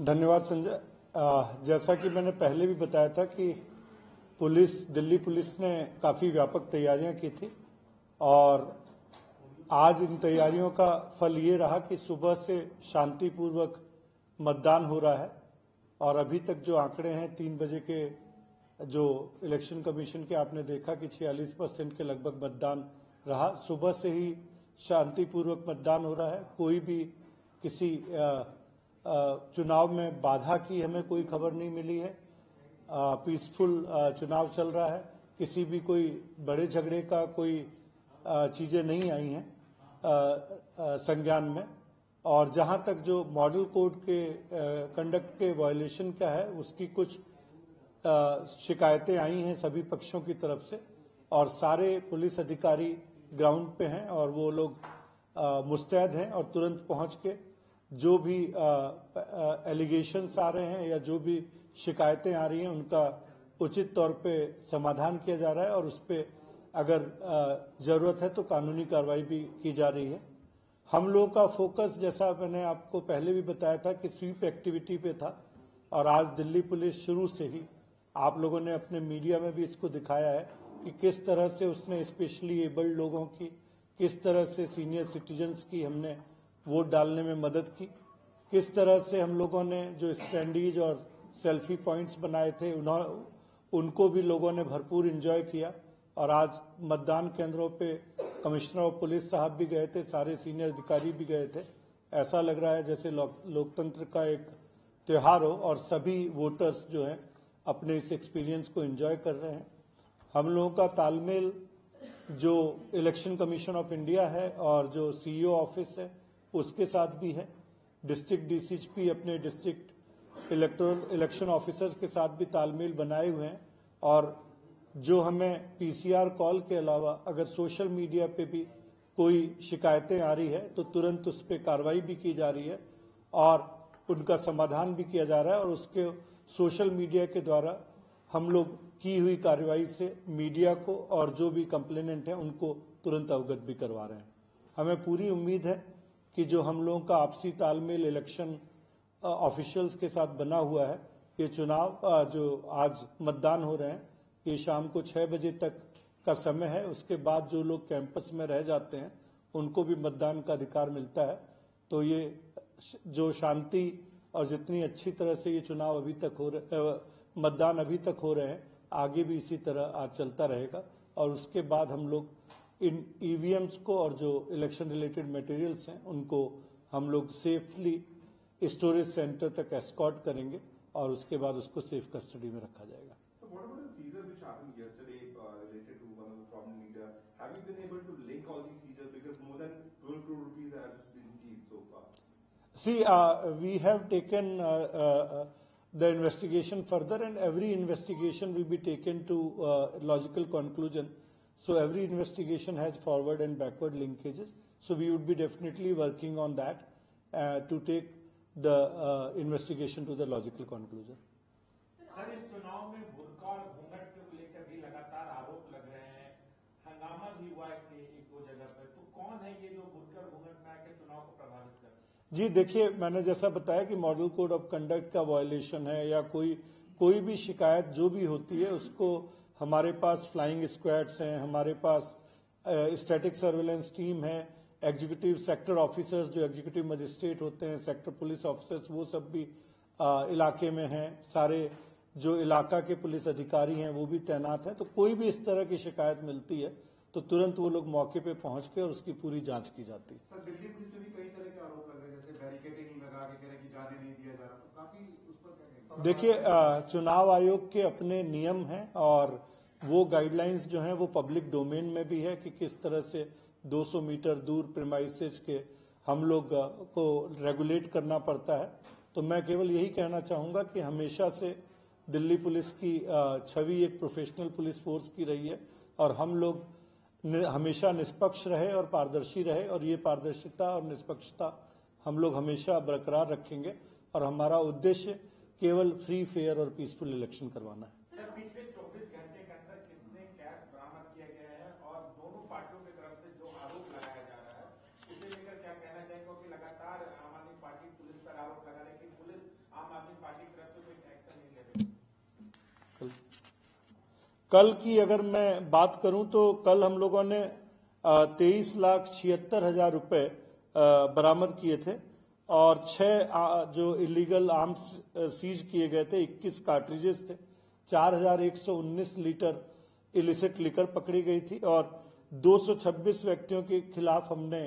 धन्यवाद संजय। जैसा कि मैंने पहले भी बताया था कि दिल्ली पुलिस ने काफी व्यापक तैयारियां की थी और आज इन तैयारियों का फल ये रहा कि सुबह से शांतिपूर्वक मतदान हो रहा है और अभी तक जो आंकड़े हैं 3 बजे के जो इलेक्शन कमीशन के आपने देखा कि 46% के लगभग मतदान रहा। सुबह से ही शांतिपूर्वक मतदान हो रहा है। कोई भी किसी चुनाव में बाधा की हमें कोई खबर नहीं मिली है। पीसफुल चुनाव चल रहा है। किसी भी कोई बड़े झगड़े का कोई चीजें नहीं आई हैं संज्ञान में। और जहां तक जो मॉडल कोड के कंडक्ट के वायलेशन का है उसकी कुछ शिकायतें आई हैं सभी पक्षों की तरफ से और सारे पुलिस अधिकारी ग्राउंड पे हैं और वो लोग मुस्तैद हैं और तुरंत पहुंच के जो भी एलिगेशंस आ रहे हैं या जो भी शिकायतें आ रही हैं उनका उचित तौर पे समाधान किया जा रहा है और उस पर अगर जरूरत है तो कानूनी कार्रवाई भी की जा रही है। हम लोगों का फोकस, जैसा मैंने आपको पहले भी बताया था, कि स्वीप एक्टिविटी पे था और आज दिल्ली पुलिस शुरू से ही, आप लोगों ने अपने मीडिया में भी इसको दिखाया है कि किस तरह से उसने स्पेशली एबल्ड लोगों की, किस तरह से सीनियर सिटीजन्स की हमने वोट डालने में मदद की, किस तरह से हम लोगों ने जो स्टैंडीज और सेल्फी पॉइंट्स बनाए थे उनको भी लोगों ने भरपूर एंजॉय किया। और आज मतदान केंद्रों पे कमिश्नर ऑफ पुलिस साहब भी गए थे, सारे सीनियर अधिकारी भी गए थे। ऐसा लग रहा है जैसे लोकतंत्र का एक त्योहार हो और सभी वोटर्स जो हैं अपने इस एक्सपीरियंस को एंजॉय कर रहे हैं। हम लोगों का तालमेल जो इलेक्शन कमीशन ऑफ इंडिया है और जो सीईओ ऑफिस है उसके साथ भी है। डिस्ट्रिक्ट डीसीपी अपने डिस्ट्रिक्ट इलेक्शन ऑफिसर्स के साथ भी तालमेल बनाए हुए हैं और जो हमें पीसीआर कॉल के अलावा अगर सोशल मीडिया पे भी कोई शिकायतें आ रही है तो तुरंत उस पर कार्रवाई भी की जा रही है और उनका समाधान भी किया जा रहा है और उसके सोशल मीडिया के द्वारा हम लोग की हुई कार्रवाई से मीडिया को और जो भी कंप्लेनेंट हैं उनको तुरंत अवगत भी करवा रहे हैं। हमें पूरी उम्मीद है कि जो हम लोगों का आपसी तालमेल इलेक्शन ऑफिशियल्स के साथ बना हुआ है, ये चुनाव जो आज मतदान हो रहे हैं ये शाम को 6 बजे तक का समय है। उसके बाद जो लोग कैंपस में रह जाते हैं उनको भी मतदान का अधिकार मिलता है। तो ये जो शांति और जितनी अच्छी तरह से ये चुनाव अभी तक मतदान अभी तक हो रहे हैं, आगे भी इसी तरह आज चलता रहेगा। और उसके बाद हम लोग इन ईवीएम्स को और जो इलेक्शन रिलेटेड मटेरियल्स हैं उनको हम लोग सेफली स्टोरेज सेंटर तक एस्कॉर्ट करेंगे और उसके बाद उसको सेफ कस्टडी में रखा जाएगा। What about the seizure which happened yesterday related to one of the problem leader? Have you been able to link all these seizures because more than 12 crore rupees have been seized so far? See, we have taken the investigation further and every investigation will be taken to logical conclusion. So every investigation has forward and backward linkages. So we would be definitely working on that to take the investigation to the logical conclusion. Sir, इस चुनाव में बुर्का और घूंघट को लेकर भी लगातार आरोप लग रहे हैं, हंगामा भी हुआ है एक दो जगह पर, तो कौन है ये जो बुर्का और घूंघट में आकर चुनाव को प्रभावित कर रहे हैं? जी देखिए, मैंने जैसा बताया कि मॉडल कोड ऑफ कंडक्ट का वायलेशन है या कोई भी शिकायत जो भी होती है उसको हमारे पास फ्लाइंग स्क्वाड्स हैं, हमारे पास स्टैटिक सर्वेलेंस टीम है, एग्जीक्यूटिव सेक्टर ऑफिसर्स जो एग्जीक्यूटिव मजिस्ट्रेट होते हैं, सेक्टर पुलिस ऑफिसर्स वो सब भी इलाके में हैं, सारे जो इलाका के पुलिस अधिकारी हैं वो भी तैनात हैं। तो कोई भी इस तरह की शिकायत मिलती है तो तुरंत वो लोग मौके पे पहुंच के और उसकी पूरी जांच की जाती है। सर, दिल्ली पुलिस पे भी कई तरह के आरोप लग रहे हैं, जैसे बैरिकेडिंग लगा के कह रहे हैं कि जाने नहीं दिया जा रहा, तो काफी उस पर क्या कहेंगे? देखिए, चुनाव आयोग के अपने नियम हैं और वो गाइडलाइंस जो हैं वो पब्लिक डोमेन में भी है कि किस तरह से 200 मीटर दूर प्रीमाइसेस के हम लोग को रेगुलेट करना पड़ता है। तो मैं केवल यही कहना चाहूंगा कि हमेशा से दिल्ली पुलिस की छवि एक प्रोफेशनल पुलिस फोर्स की रही है और हम लोग हमेशा निष्पक्ष रहे और पारदर्शी रहे और ये पारदर्शिता और निष्पक्षता हम लोग हमेशा बरकरार रखेंगे और हमारा उद्देश्य केवल फ्री, फेयर और पीसफुल इलेक्शन करवाना है। सर, पिछले 24 घंटे के अंदर कितने कैश बरामद किए गए हैं और दोनों पार्टियों की तरफ से जो आरोप लगाया जा रहा है उसे लेकर क्या कहना चाहेंगे? क्योंकि लगातार आम आदमी पार्टी पुलिस पर आरोप लगा रही है कि पुलिस आम कल की अगर मैं बात करूं तो कल हम लोगों ने 23,76,000 रुपए बरामद किए थे और 6 जो इलीगल आर्म्स सीज किए गए थे, 21 कार्ट्रिजेस थे, 4,119 लीटर इलिसिट लिकर पकड़ी गई थी और 226 व्यक्तियों के खिलाफ हमने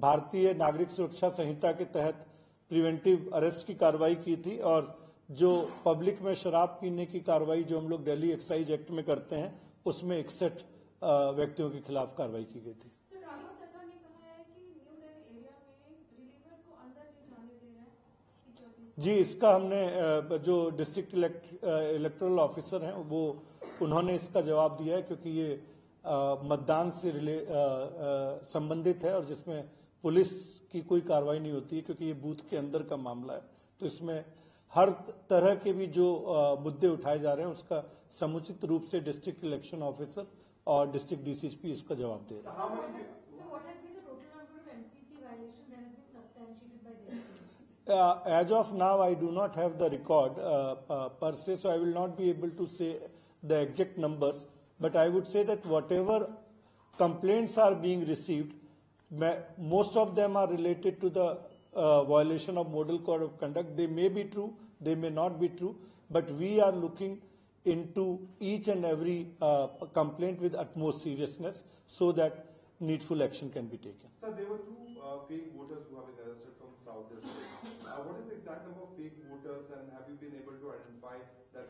भारतीय नागरिक सुरक्षा संहिता के तहत प्रिवेंटिव अरेस्ट की कार्रवाई की थी और जो पब्लिक में शराब पीने की कार्रवाई जो हम लोग दिल्ली एक्साइज एक्ट में करते हैं उसमें 61 व्यक्तियों के खिलाफ कार्रवाई की गई थी। जी, इसका हमने जो डिस्ट्रिक्ट इलेक्टोरल ऑफिसर हैं वो उन्होंने इसका जवाब दिया है क्योंकि ये मतदान से संबंधित है और जिसमें पुलिस की कोई कार्रवाई नहीं होती है क्योंकि ये बूथ के अंदर का मामला है। तो इसमें हर तरह के भी जो मुद्दे उठाए जा रहे हैं उसका समुचित रूप से डिस्ट्रिक्ट इलेक्शन ऑफिसर और डिस्ट्रिक्ट डीसीपी इसका जवाब दे रहे हैं। As of now, I do not have the record per se, so I will not be able to say the exact numbers. But I would say that whatever complaints are being received, most of them are related to the violation of model code of conduct. They may be true, they may not be true, but we are looking into each and every complaint with utmost seriousness so that needful action can be taken. Sir, there were 2 fake voters who have been arrested from South District. What is the exact number of fake voters and have you been able to identify that?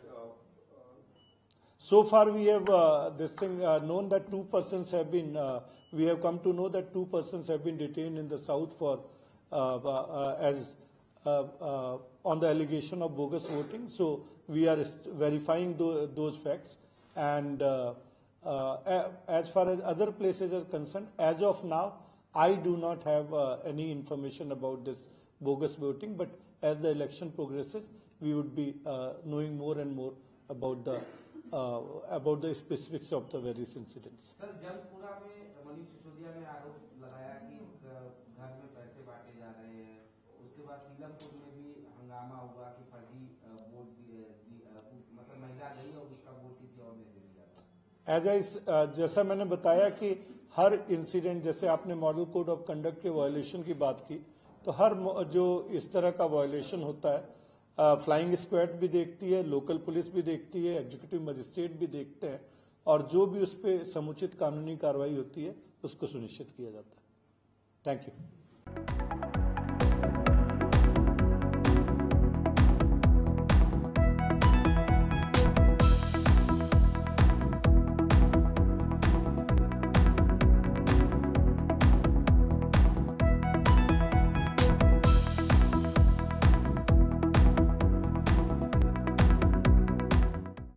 So far we have known that 2 persons have been, we have come to know that 2 persons have been detained in the south for, on the allegation of bogus voting. So we are verifying those facts and as far as other places are concerned, as of now, I do not have any information about this bogus voting, but as the election progresses, we would be knowing more and more about the specifics of the various incidents. Sir, Jalpura में मनीष सिसोदिया ने आरोप लगाया कि घर में पैसे बांटे जा रहे हैं। उसके बाद सीलमपुर में भी हंगामा हुआ कि फर्जी वोट मतलब महिला गई और उसका वोट किसी और ने दे दिया। जैसा मैंने बताया कि हर इंसिडेंट, जैसे आपने मॉडल कोड ऑफ कंडक्ट के वायलेशन की बात की, तो हर जो इस तरह का वायलेशन होता है फ्लाइंग स्क्वाड भी देखती है, लोकल पुलिस भी देखती है, एग्जीक्यूटिव मजिस्ट्रेट भी देखते हैं और जो भी उस पर समुचित कानूनी कार्रवाई होती है उसको सुनिश्चित किया जाता है। Thank you.